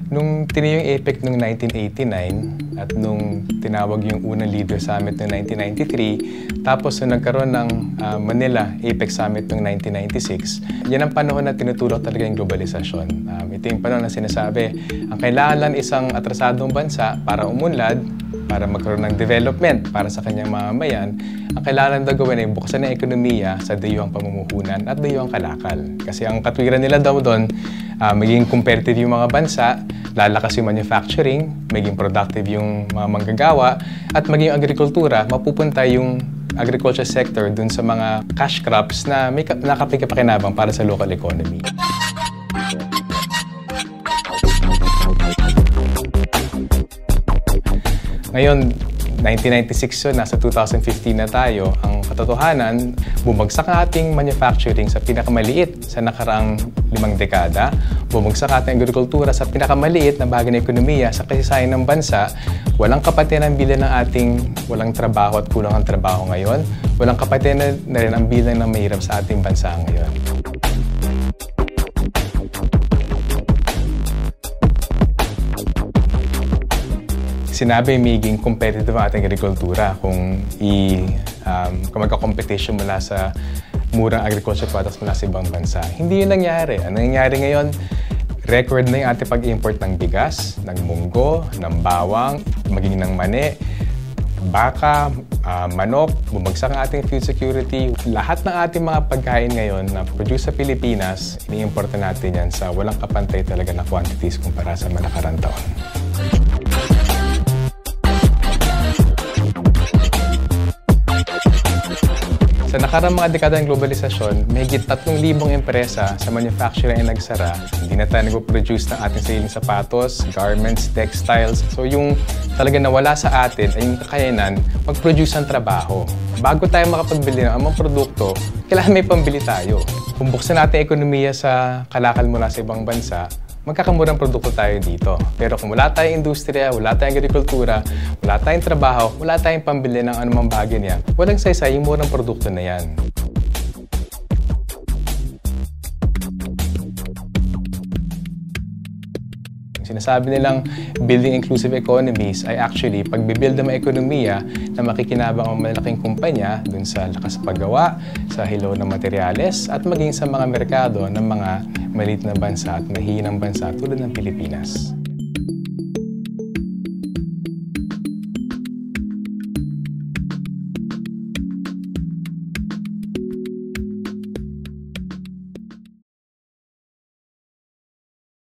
Nung tiniyo yung APEC noong 1989 at nung tinawag yung unang Leader Summit noong 1993, tapos nung nagkaroon ng Manila APEC Summit noong 1996, yan ang panahon na tinutulak talaga yung globalisasyon. Ito yung panahon na sinasabi, ang kailangan lang isang atrasadong bansa para umunlad, para magkaroon ng development para sa kanyang mamamayan, ang kailangan daw gawin ay buksan ng ekonomiya sa dayuhang pamumuhunan at dayuhang kalakal. Kasi ang katwiran nila daw doon, maging competitive yung mga bansa, lalakas yung manufacturing, maging productive yung mga manggagawa, at maging agrikultura, mapupunta yung agriculture sector dun sa mga cash crops na may nakapakinabang para sa local economy. Ngayon, 1996 yun, nasa 2015 na tayo. Ang katotohanan, bumagsak ang ating manufacturing sa pinakamaliit sa nakaraang 5 dekada. Bumagsak ang ating agrikultura sa pinakamaliit na bahagi ng ekonomiya sa kasaysayan ng bansa. Walang kapatiran ang bilang ng ating walang trabaho at kulang ang trabaho ngayon. Walang kapatiran na rin ang bilang ng mahirap sa ating bansa ngayon. Sinabi maging competitive ang ating agrikultura kung magka-competition mula sa murang agriculture products mula sa ibang bansa. Hindi yun nangyari. Ang nangyayari ngayon, record na yung ating pag-import ng bigas, ng munggo, ng bawang, maging ng mani, baka, manok, bumagsak ang ating food security. Lahat ng ating mga pagkain ngayon na produce sa Pilipinas, ini-import natin yan sa walang kapantay talaga na quantities kumpara sa mga nakarang taon. Sa nakarang mga dekada ng globalisasyon, may higit 3,000 empresa sa manufacturing ay nagsara. Hindi na tayo nag-produce ng ating sariling sapatos, garments, textiles. So yung talaga nawala sa atin ay yung kakayanan mag-produce ng trabaho. Bago tayo makapagbili ng amang produkto, kailangan may pambili tayo. Kung buksan natin ekonomiya sa kalakal mula sa ibang bansa, magkakamurang produkto tayo dito. Pero kung wala tayong industriya, wala tayong agrikultura, wala tayong trabaho, wala tayong pambili ng anumang bagay niya, walang saysay yung murang produkto na yan. Sinasabi nilang building inclusive economies ay actually pagbibuild ng mga ekonomiya na makikinabang ang malaking kumpanya dun sa lakas paggawa, sa hilaw ng materyales at maging sa mga merkado ng mga maliit na bansa at mahihinang bansa tulad ng Pilipinas.